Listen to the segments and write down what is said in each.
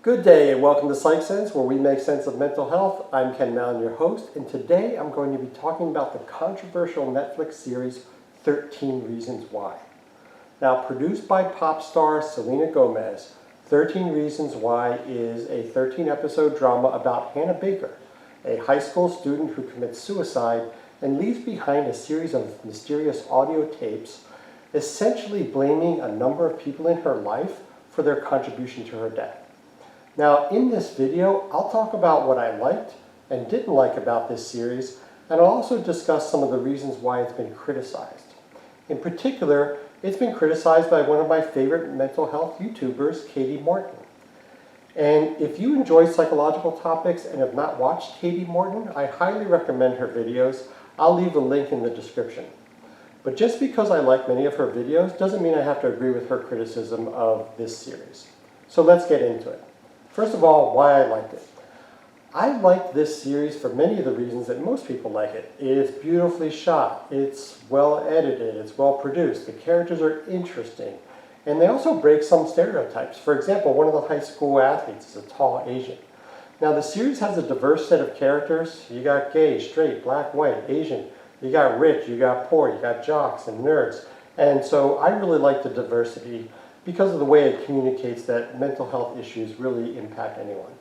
Good day and welcome to Psych Sense, where we make sense of mental health. I'm Ken Mallon, your host, and today I'm going to be talking about the controversial Netflix series 13 Reasons Why. Now, produced by pop star Selena Gomez, 13 Reasons Why is a 13-episode drama about Hannah Baker, a high school student who commits suicide and leaves behind a series of mysterious audio tapes, essentially blaming a number of people in her life for their contribution to her death. Now, in this video, I'll talk about what I liked and didn't like about this series, and I'll also discuss some of the reasons why it's been criticized. In particular, it's been criticized by one of my favorite mental health YouTubers, Kati Morton. And if you enjoy psychological topics and have not watched Kati Morton, I highly recommend her videos. I'll leave a link in the description. But just because I like many of her videos doesn't mean I have to agree with her criticism of this series. So let's get into it. First of all, why I liked it. I liked this series for many of the reasons that most people like it. It's beautifully shot, it's well edited, it's well produced, the characters are interesting, and they also break some stereotypes. For example, one of the high school athletes is a tall Asian. Now, the series has a diverse set of characters. You got gay, straight, black, white, Asian. You got rich, you got poor, you got jocks and nerds. And so I really like the diversity because of the way it communicates that mental health issues really impact anyone.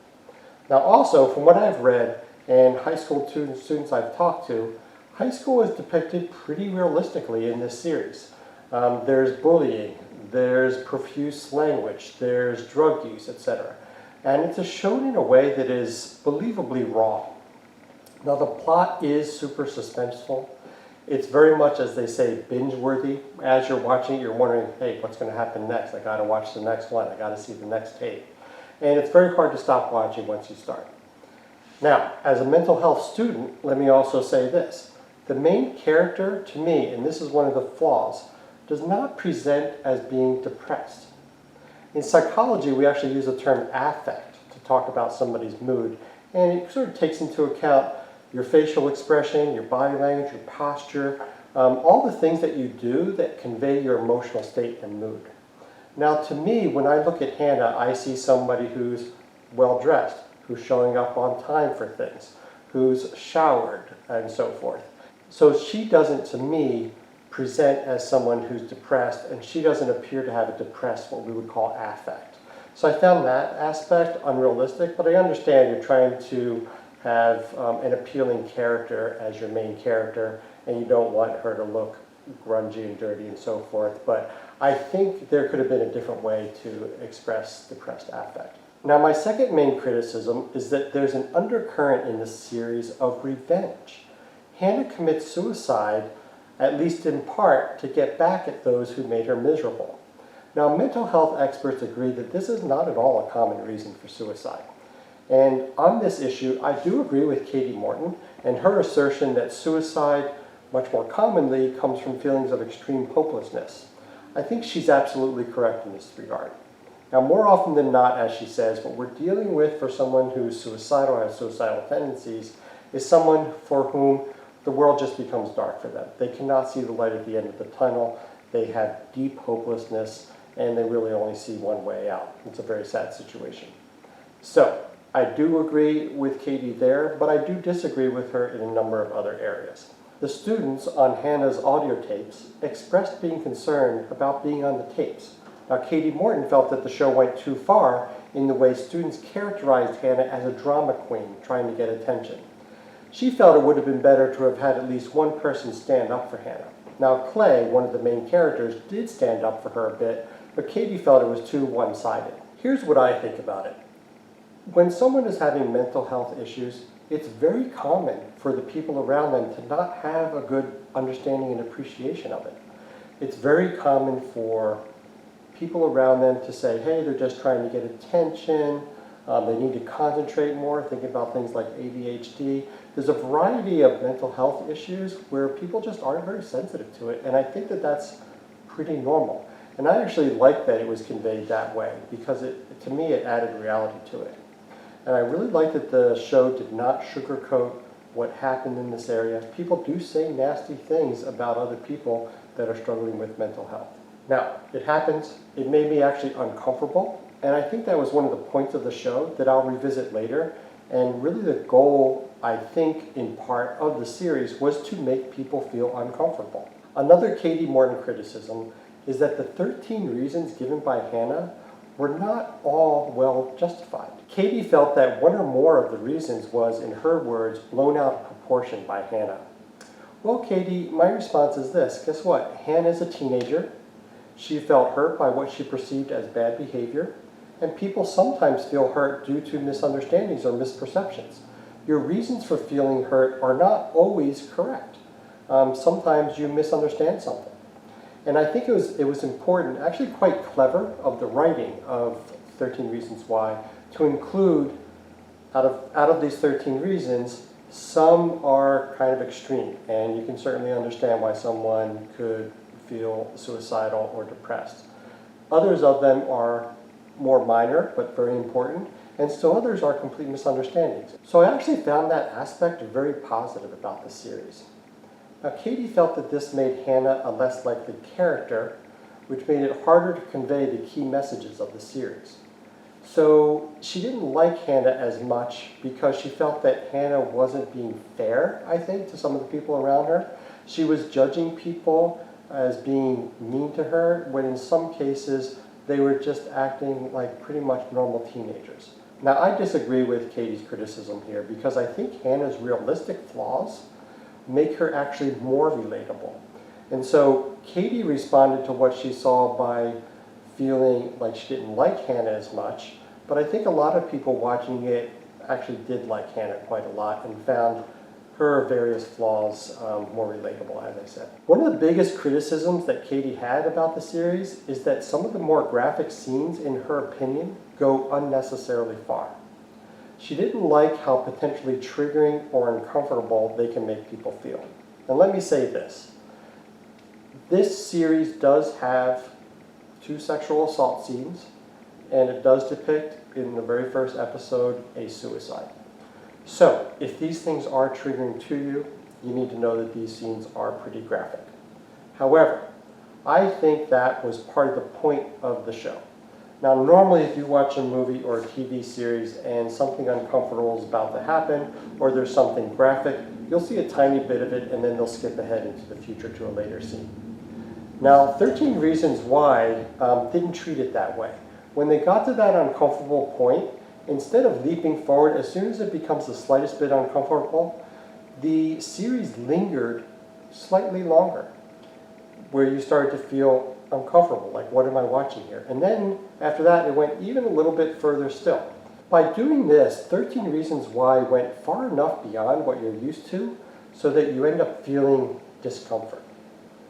Now also, from what I've read and high school students I've talked to, high school is depicted pretty realistically in this series. There's bullying, there's profuse language, there's drug use, etc. And it's shown in a way that is believably raw. Now, the plot is super suspenseful. It's very much, as they say, binge-worthy. As you're watching it, you're wondering, hey, what's going to happen next? I got to watch the next one. I got to see the next tape. And it's very hard to stop watching once you start. Now, as a mental health student, let me also say this. The main character, to me, and this is one of the flaws, does not present as being depressed. In psychology, we actually use the term affect to talk about somebody's mood, and it sort of takes into account your facial expression, your body language, your posture, all the things that you do that convey your emotional state and mood. Now, to me, when I look at Hannah, I see somebody who's well-dressed, who's showing up on time for things, who's showered, and so forth. So she doesn't, to me, present as someone who's depressed, and she doesn't appear to have a depressed, what we would call affect. So I found that aspect unrealistic, but I understand you're trying to have an appealing character as your main character, and you don't want her to look grungy and dirty and so forth, but I think there could have been a different way to express depressed affect. Now, my second main criticism is that there's an undercurrent in this series of revenge. Hannah commits suicide, at least in part, to get back at those who made her miserable. Now, mental health experts agree that this is not at all a common reason for suicide. And on this issue, I do agree with Kati Morton and her assertion that suicide, much more commonly, comes from feelings of extreme hopelessness. I think she's absolutely correct in this regard. Now, more often than not, as she says, what we're dealing with for someone who's suicidal, has suicidal tendencies, is someone for whom the world just becomes dark for them. They cannot see the light at the end of the tunnel. They have deep hopelessness, and they really only see one way out. It's a very sad situation. So, I do agree with Kati there, but I do disagree with her in a number of other areas. The students on Hannah's audio tapes expressed being concerned about being on the tapes. Now, Kati Morton felt that the show went too far in the way students characterized Hannah as a drama queen trying to get attention. She felt it would have been better to have had at least one person stand up for Hannah. Now, Clay, one of the main characters, did stand up for her a bit, but Kati felt it was too one-sided. Here's what I think about it. When someone is having mental health issues, it's very common for the people around them to not have a good understanding and appreciation of it. It's very common for people around them to say, hey, they're just trying to get attention, they need to concentrate more, think about things like ADHD. There's a variety of mental health issues where people just aren't very sensitive to it, and I think that that's pretty normal. And I actually like that it was conveyed that way, because to me it added reality to it. And I really like that the show did not sugarcoat what happened in this area. People do say nasty things about other people that are struggling with mental health. Now, it happens. It made me actually uncomfortable And I think that was one of the points of the show that I'll revisit later. And really the goal, I think, in part of the series was to make people feel uncomfortable. Another Kati Morton criticism is that the 13 reasons given by Hannah were not all well justified. Kati felt that one or more of the reasons was, in her words, blown out of proportion by Hannah. Well, Kati, my response is this. Guess what? Hannah's a teenager. She felt hurt by what she perceived as bad behavior, and people sometimes feel hurt due to misunderstandings or misperceptions. Your reasons for feeling hurt are not always correct. Sometimes you misunderstand something. And I think it was important, actually quite clever of the writing of 13 Reasons Why, to include, out of these 13 reasons, some are kind of extreme, and you can certainly understand why someone could feel suicidal or depressed. Others of them are more minor, but very important, and still others are complete misunderstandings. So I actually found that aspect very positive about the series. Now, Kati felt that this made Hannah a less likely character, which made it harder to convey the key messages of the series. So she didn't like Hannah as much because she felt that Hannah wasn't being fair, I think, to some of the people around her. She was judging people as being mean to her, when in some cases they were just acting like pretty much normal teenagers. Now, I disagree with Kati's criticism here because I think Hannah's realistic flaws make her actually more relatable. And so Kati responded to what she saw by feeling like she didn't like Hannah as much, but I think a lot of people watching it actually did like Hannah quite a lot and found her various flaws more relatable, as I said. One of the biggest criticisms that Kati had about the series is that some of the more graphic scenes, in her opinion, go unnecessarily far. She didn't like how potentially triggering or uncomfortable they can make people feel. And let me say this. This series does have 2 sexual assault scenes, and it does depict, in the very first episode, a suicide. So, if these things are triggering to you, you need to know that these scenes are pretty graphic. However, I think that was part of the point of the show. Now, normally if you watch a movie or a TV series and something uncomfortable is about to happen, or there's something graphic, you'll see a tiny bit of it and then they'll skip ahead into the future to a later scene. Now, 13 Reasons Why didn't treat it that way. When they got to that uncomfortable point, instead of leaping forward, as soon as it becomes the slightest bit uncomfortable, the series lingered slightly longer, where you started to feel uncomfortable, like, what am I watching here? And then, after that, it went even a little bit further still. By doing this, 13 Reasons Why went far enough beyond what you're used to so that you end up feeling discomfort.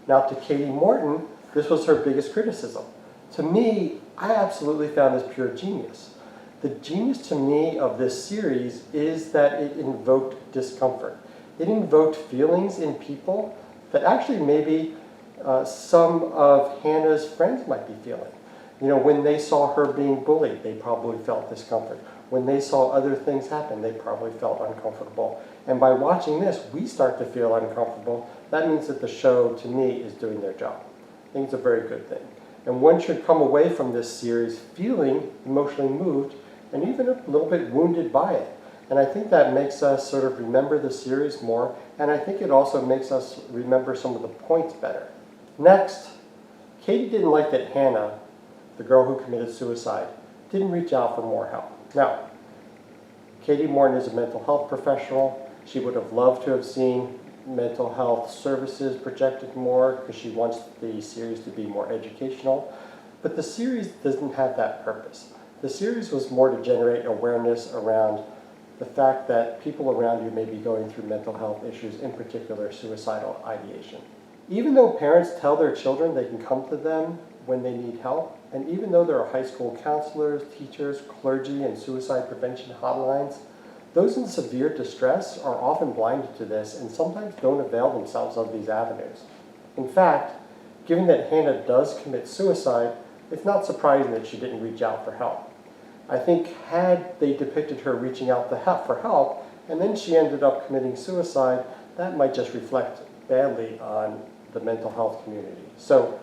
Now, to Kati Morton, this was her biggest criticism. To me, I absolutely found this pure genius. The genius to me of this series is that it invoked discomfort. It invoked feelings in people that actually maybe some of Hannah's friends might be feeling. You know, when they saw her being bullied, they probably felt discomfort. When they saw other things happen, they probably felt uncomfortable. And by watching this, we start to feel uncomfortable. That means that the show, to me, is doing their job. I think it's a very good thing. And one should come away from this series feeling emotionally moved and even a little bit wounded by it. And I think that makes us sort of remember the series more, and I think it also makes us remember some of the points better. Next, Kati didn't like that Hannah, the girl who committed suicide, didn't reach out for more help. Now, Kati Morton is a mental health professional. She would have loved to have seen mental health services projected more because she wants the series to be more educational. But the series doesn't have that purpose. The series was more to generate awareness around the fact that people around you may be going through mental health issues, in particular suicidal ideation. Even though parents tell their children they can come to them when they need help, and even though there are high school counselors, teachers, clergy, and suicide prevention hotlines, those in severe distress are often blinded to this and sometimes don't avail themselves of these avenues. In fact, given that Hannah does commit suicide, it's not surprising that she didn't reach out for help. I think had they depicted her reaching out for help, and then she ended up committing suicide, that might just reflect badly on the mental health community. So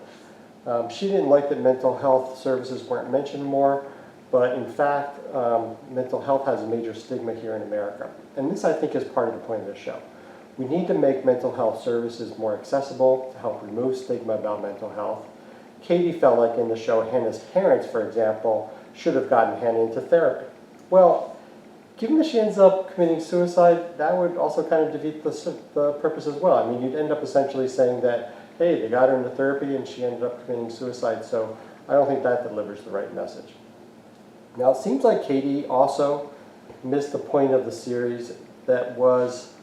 she didn't like that mental health services weren't mentioned more. But in fact, mental health has a major stigma here in America. And this, I think, is part of the point of this show. We need to make mental health services more accessible to help remove stigma about mental health. Katie felt like in the show, Hannah's parents, for example, should have gotten Hannah into therapy. Well, given that she ends up committing suicide, that would also kind of defeat the purpose as well. I mean, you'd end up essentially saying that, hey, they got her into therapy and she ended up committing suicide, so I don't think that delivers the right message. Now, it seems like Katie also missed the point of the series that was,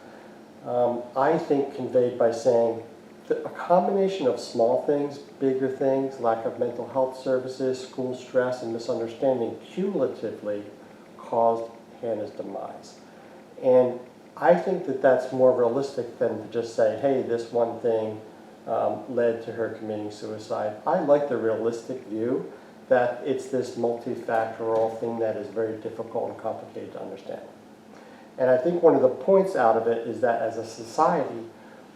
I think, conveyed by saying that a combination of small things, bigger things, lack of mental health services, school stress, and misunderstanding cumulatively caused Hannah's demise. And I think that that's more realistic than to just say, hey, this one thing led to her committing suicide. I like the realistic view that it's this multifactorial thing that is very difficult and complicated to understand. And I think one of the points out of it is that as a society,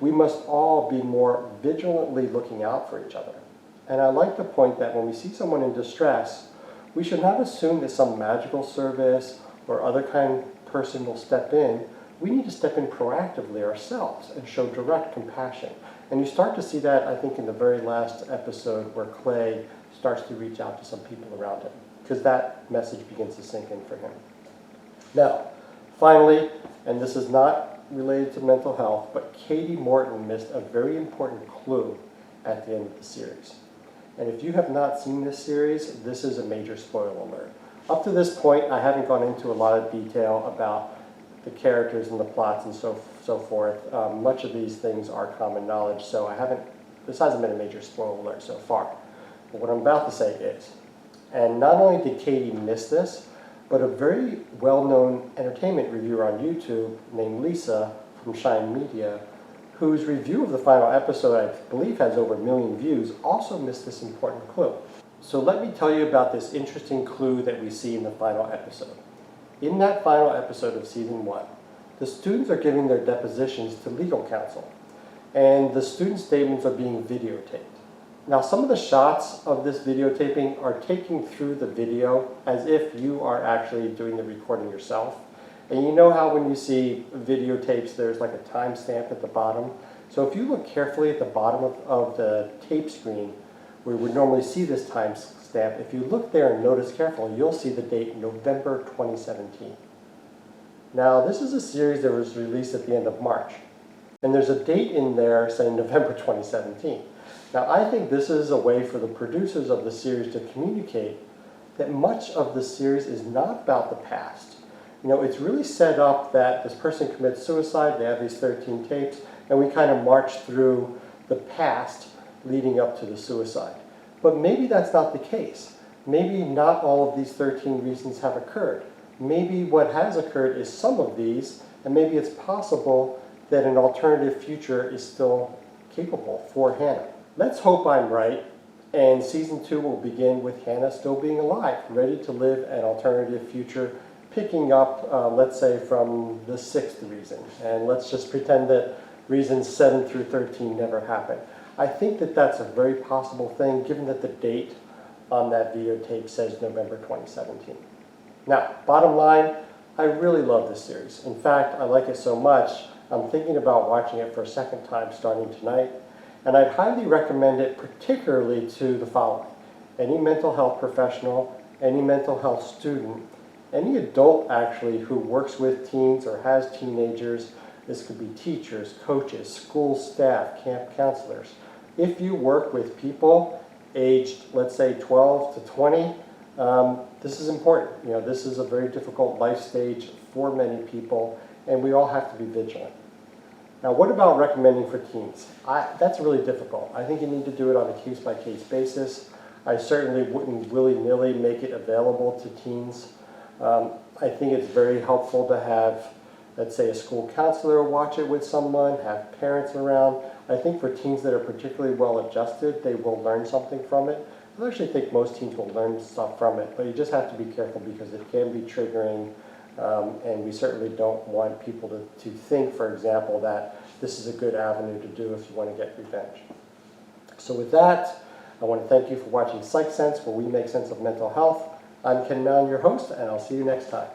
we must all be more vigilantly looking out for each other. And I like the point that when we see someone in distress, we should not assume that some magical service or other kind of person will step in. We need to step in proactively ourselves and show direct compassion. And you start to see that, I think, in the very last episode where Clay starts to reach out to some people around him, because that message begins to sink in for him. Now, finally, and this is not related to mental health, but Kati Morton missed a very important clue at the end of the series. And if you have not seen this series, this is a major spoiler alert. Up to this point, I haven't gone into a lot of detail about the characters and the plots and so forth. Much of these things are common knowledge, so this hasn't been a major spoiler alert so far. But what I'm about to say is, and not only did Katie miss this, but a very well-known entertainment reviewer on YouTube named Lisa from Shine Media, whose review of the final episode I believe has over 1 million views, also missed this important clue. So let me tell you about this interesting clue that we see in the final episode. In that final episode of season 1, the students are giving their depositions to legal counsel, and the student statements are being videotaped. Now, some of the shots of this videotaping are taken through the video as if you are actually doing the recording yourself. And you know how when you see videotapes, there's like a timestamp at the bottom. So if you look carefully at the bottom of the tape screen, where we would normally see this timestamp, if you look there and notice carefully, you'll see the date November 2017. Now, this is a series that was released at the end of March. And there's a date in there saying November 2017. Now, I think this is a way for the producers of the series to communicate that much of the series is not about the past. You know, it's really set up that this person commits suicide, they have these 13 tapes, and we kind of march through the past leading up to the suicide. But maybe that's not the case. Maybe not all of these 13 reasons have occurred. Maybe what has occurred is some of these, and maybe it's possible that an alternative future is still capable for Hannah. Let's hope I'm right, and season 2 will begin with Hannah still being alive, ready to live an alternative future, picking up, let's say, from the 6th reason. And let's just pretend that reasons 7 through 13 never happened. I think that that's a very possible thing, given that the date on that videotape says November 2017. Now, bottom line, I really love this series. In fact, I like it so much, I'm thinking about watching it for a second time starting tonight. And I'd highly recommend it, particularly to the following: any mental health professional, any mental health student, any adult actually who works with teens or has teenagers. This could be teachers, coaches, school staff, camp counselors. If you work with people aged, let's say, 12 to 20, this is important. You know, this is a very difficult life stage for many people, and we all have to be vigilant. Now, what about recommending for teens? That's really difficult. I think you need to do it on a case-by-case basis. I certainly wouldn't willy-nilly make it available to teens. I think it's very helpful to have, let's say, a school counselor watch it with someone, have parents around. I think for teens that are particularly well-adjusted, they will learn something from it. I actually think most teens will learn stuff from it, but you just have to be careful because it can be triggering. And we certainly don't want people to think, for example, that this is a good avenue to do if you want to get revenge. So with that, I want to thank you for watching Psych Sense, where we make sense of mental health. I'm Ken Mallon, your host, and I'll see you next time.